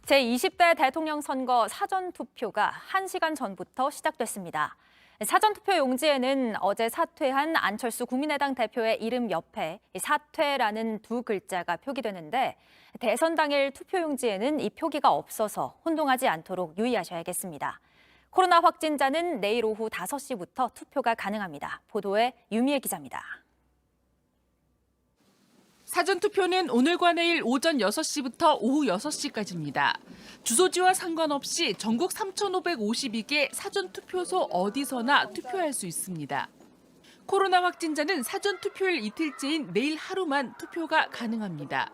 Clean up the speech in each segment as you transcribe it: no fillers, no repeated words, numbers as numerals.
제20대 대통령 선거 사전투표가 1시간 전부터 시작됐습니다. 사전투표 용지에는 어제 사퇴한 안철수 국민의당 대표의 이름 옆에 사퇴라는 두 글자가 표기되는데 대선 당일 투표 용지에는 이 표기가 없어서 혼동하지 않도록 유의하셔야겠습니다. 코로나 확진자는 내일 오후 5시부터 투표가 가능합니다. 보도에 유미애 기자입니다. 사전투표는 오늘과 내일 오전 6시부터 오후 6시까지입니다. 주소지와 상관없이 전국 3,552개 사전투표소 어디서나 투표할 수 있습니다. 코로나 확진자는 사전투표일 이틀째인 내일 하루만 투표가 가능합니다.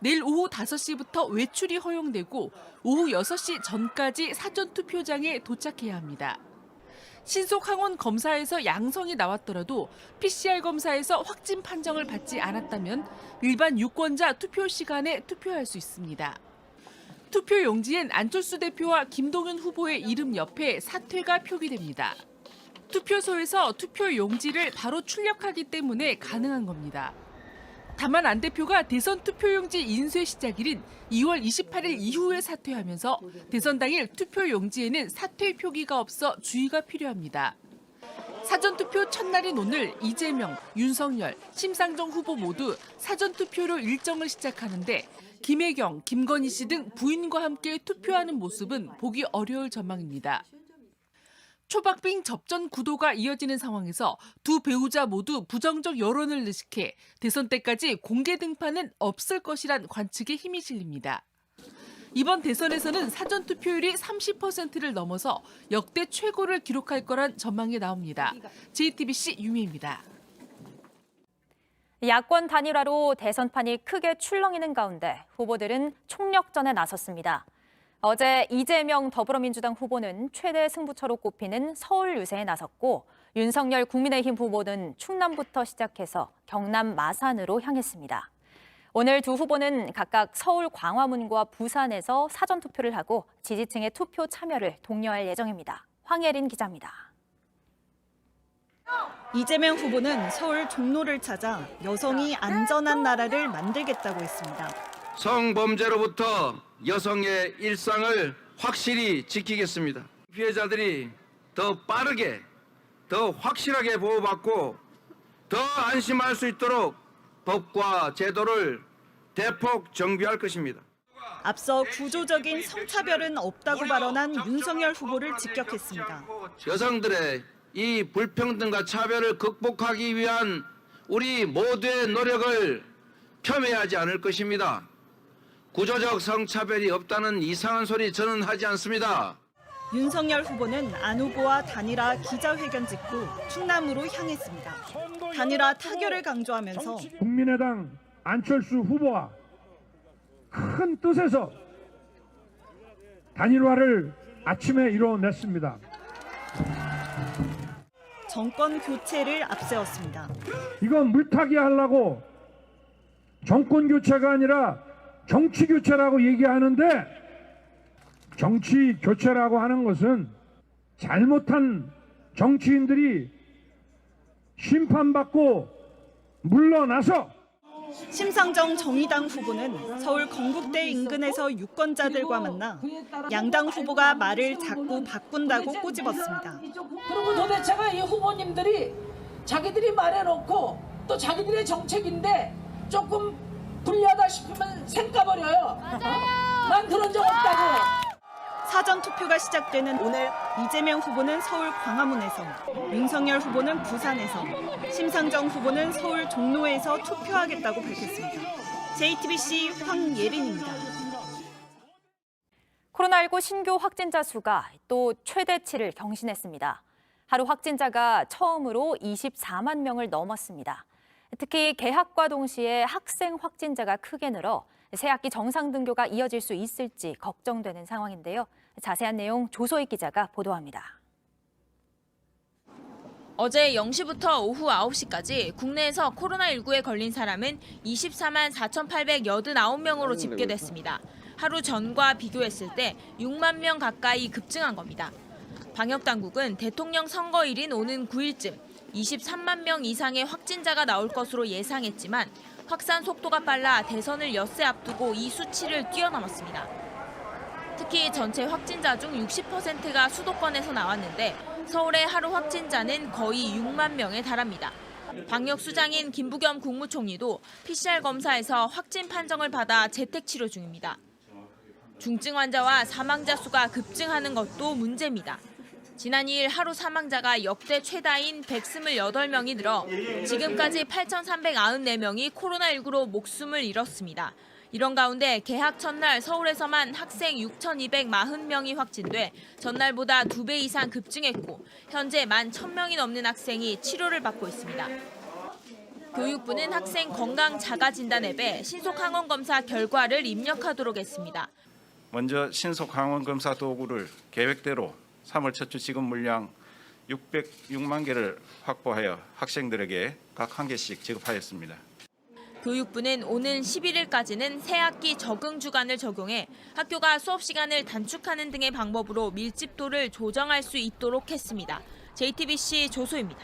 내일 오후 5시부터 외출이 허용되고 오후 6시 전까지 사전투표장에 도착해야 합니다. 신속 항원 검사에서 양성이 나왔더라도 PCR 검사에서 확진 판정을 받지 않았다면 일반 유권자 투표 시간에 투표할 수 있습니다. 투표 용지엔 안철수 대표와 김동연 후보의 이름 옆에 사퇴가 표기됩니다. 투표소에서 투표 용지를 바로 출력하기 때문에 가능한 겁니다. 다만 안 대표가 대선 투표용지 인쇄 시작일인 2월 28일 이후에 사퇴하면서 대선 당일 투표용지에는 사퇴 표기가 없어 주의가 필요합니다. 사전투표 첫날인 오늘 이재명, 윤석열, 심상정 후보 모두 사전투표로 일정을 시작하는데 김혜경, 김건희 씨 등 부인과 함께 투표하는 모습은 보기 어려울 전망입니다. 초박빙 접전 구도가 이어지는 상황에서 두 배우자 모두 부정적 여론을 의식해 대선 때까지 공개 등판은 없을 것이란 관측에 힘이 실립니다. 이번 대선에서는 사전투표율이 30%를 넘어서 역대 최고를 기록할 거란 전망이 나옵니다. JTBC 유미입니다. 야권 단일화로 대선판이 크게 출렁이는 가운데 후보들은 총력전에 나섰습니다. 어제 이재명 더불어민주당 후보는 최대 승부처로 꼽히는 서울 유세에 나섰고 윤석열 국민의힘 후보는 충남부터 시작해서 경남 마산으로 향했습니다. 오늘 두 후보는 각각 서울 광화문과 부산에서 사전투표를 하고 지지층의 투표 참여를 독려할 예정입니다. 황예린 기자입니다. 이재명 후보는 서울 종로를 찾아 여성이 안전한 나라를 만들겠다고 했습니다. 성범죄로부터 여성의 일상을 확실히 지키겠습니다. 피해자들이 더 빠르게, 더 확실하게 보호받고 더 안심할 수 있도록 법과 제도를 대폭 정비할 것입니다. 앞서 구조적인 성차별은 없다고 발언한 윤석열 후보를 직격했습니다. 여성들의 이 불평등과 차별을 극복하기 위한 우리 모두의 노력을 폄훼하지 않을 것입니다. 구조적 성차별이 없다는 이상한 소리 저는 하지 않습니다. 윤석열 후보는 안 후보와 단일화 기자회견 직후 충남으로 향했습니다. 단일화 타결을 강조하면서 국민의당 안철수 후보와 큰 뜻에서 단일화를 아침에 이뤄냈습니다. 정권 교체를 앞세웠습니다. 이건 물타기 하려고 정권 교체가 아니라 정치 교체라고 얘기하는데 정치 교체라고 하는 것은 잘못한 정치인들이 심판받고 물러나서 심상정 정의당 후보는 서울 건국대 인근에서 유권자들과 만나 양당 후보가 말을 자꾸 바꾼다고 꼬집었습니다. 그리고 도대체가 이 후보님들이 자기들이 말해놓고 또 자기들의 정책인데 조금 불리하다 싶으면 샜까버려요. 난 그런 적 없다고. 사전투표가 시작되는 오늘 이재명 후보는 서울 광화문에서, 윤석열 후보는 부산에서, 심상정 후보는 서울 종로에서 투표하겠다고 밝혔습니다. JTBC 황예린입니다. 코로나19 신규 확진자 수가 또 최대치를 경신했습니다. 하루 확진자가 처음으로 24만 명을 넘었습니다. 특히 개학과 동시에 학생 확진자가 크게 늘어 새학기 정상 등교가 이어질 수 있을지 걱정되는 상황인데요. 자세한 내용 조소희 기자가 보도합니다. 어제 0시부터 오후 9시까지 국내에서 코로나19에 걸린 사람은 24만 4,889명으로 집계됐습니다. 하루 전과 비교했을 때 6만 명 가까이 급증한 겁니다. 방역당국은 대통령 선거일인 오는 9일쯤 23만 명 이상의 확진자가 나올 것으로 예상했지만 확산 속도가 빨라 대선을 엿새 앞두고 이 수치를 뛰어넘었습니다. 특히 전체 확진자 중 60%가 수도권에서 나왔는데 서울의 하루 확진자는 거의 6만 명에 달합니다. 방역 수장인 김부겸 국무총리도 PCR 검사에서 확진 판정을 받아 재택 치료 중입니다. 중증 환자와 사망자 수가 급증하는 것도 문제입니다. 지난 2일 하루 사망자가 역대 최다인 128명이 늘어 지금까지 8,394명이 코로나19로 목숨을 잃었습니다. 이런 가운데 개학 첫날 서울에서만 학생 6,240명이 확진돼 전날보다 2배 이상 급증했고 현재 11,000명이 넘는 학생이 치료를 받고 있습니다. 교육부는 학생 건강 자가 진단 앱에 신속 항원 검사 결과를 입력하도록 했습니다. 먼저 신속 항원 검사 도구를 계획대로 3월 첫 주 지급 물량 606만 개를 확보하여 학생들에게 각 한 개씩 지급하였습니다. 교육부는 오는 11일까지는 새학기 적응 주간을 적용해 학교가 수업 시간을 단축하는 등의 방법으로 밀집도를 조정할 수 있도록 했습니다. JTBC 조소입니다.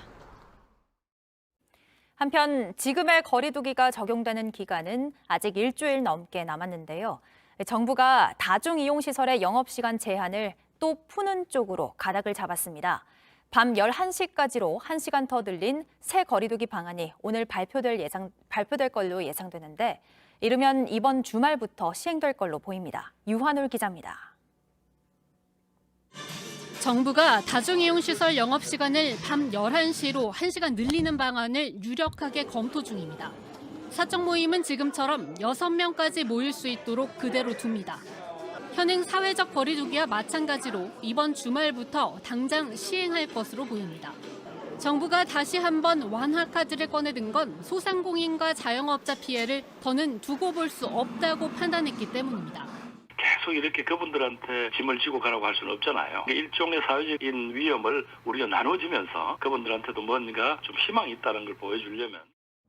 한편 지금의 거리 두기가 적용되는 기간은 아직 일주일 넘게 남았는데요. 정부가 다중이용시설의 영업시간 제한을 또 푸는 쪽으로 가닥을 잡았습니다. 밤 11시까지로 1시간 더 늘린 새 거리두기 방안이 오늘 발표될 걸로 예상되는데 이르면 이번 주말부터 시행될 걸로 보입니다. 유한울 기자입니다. 정부가 다중이용시설 영업시간을 밤 11시로 1시간 늘리는 방안을 유력하게 검토 중입니다. 사적 모임은 지금처럼 6명까지 모일 수 있도록 그대로 둡니다. 현행 사회적 거리두기와 마찬가지로 이번 주말부터 당장 시행할 것으로 보입니다. 정부가 다시 한번 완화 카드를 꺼내든 건 소상공인과 자영업자 피해를 더는 두고 볼 수 없다고 판단했기 때문입니다. 계속 이렇게 그분들한테 짐을 지고 가라고 할 수는 없잖아요. 일종의 사회적인 위험을 우리가 나눠지면서 그분들한테도 뭔가 좀 희망이 있다는 걸 보여주려면.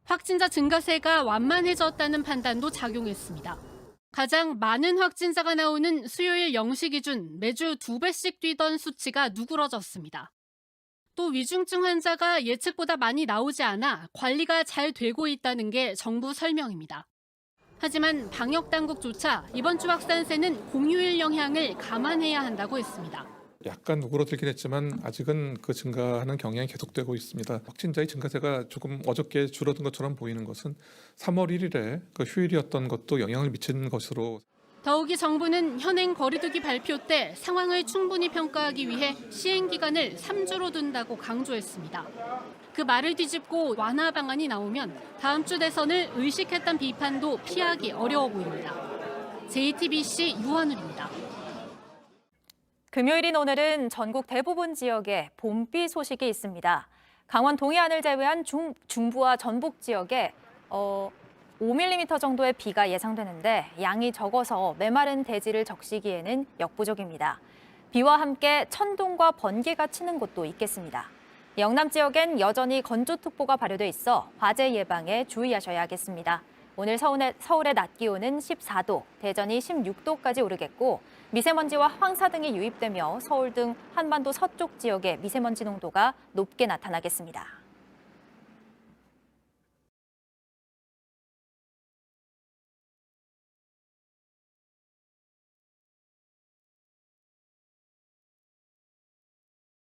확진자 증가세가 완만해졌다는 판단도 작용했습니다. 가장 많은 확진자가 나오는 수요일 0시 기준 매주 2배씩 뛰던 수치가 누그러졌습니다. 또 위중증 환자가 예측보다 많이 나오지 않아 관리가 잘 되고 있다는 게 정부 설명입니다. 하지만 방역당국조차 이번 주 확산세는 공휴일 영향을 감안해야 한다고 했습니다. 약간 누그러들긴 했지만 아직은 그 증가하는 경향이 계속되고 있습니다. 확진자의 증가세가 조금 어저께 줄어든 것처럼 보이는 것은 3월 1일에 그 휴일이었던 것도 영향을 미치는 것으로. 더욱이 정부는 현행 거리두기 발표 때 상황을 충분히 평가하기 위해 시행 기간을 3주로 둔다고 강조했습니다. 그 말을 뒤집고 완화 방안이 나오면 다음 주 대선을 의식했던 비판도 피하기 어려워 보입니다. JTBC 유한울입니다. 금요일인 오늘은 전국 대부분 지역에 봄비 소식이 있습니다. 강원 동해안을 제외한 중부와 전북 지역에 5mm 정도의 비가 예상되는데 양이 적어서 메마른 대지를 적시기에는 역부족입니다. 비와 함께 천둥과 번개가 치는 곳도 있겠습니다. 영남 지역엔 여전히 건조특보가 발효돼 있어 화재 예방에 주의하셔야겠습니다. 오늘 서울의 낮 기온은 14도, 대전이 16도까지 오르겠고 미세먼지와 황사 등이 유입되며 서울 등 한반도 서쪽 지역의 미세먼지 농도가 높게 나타나겠습니다.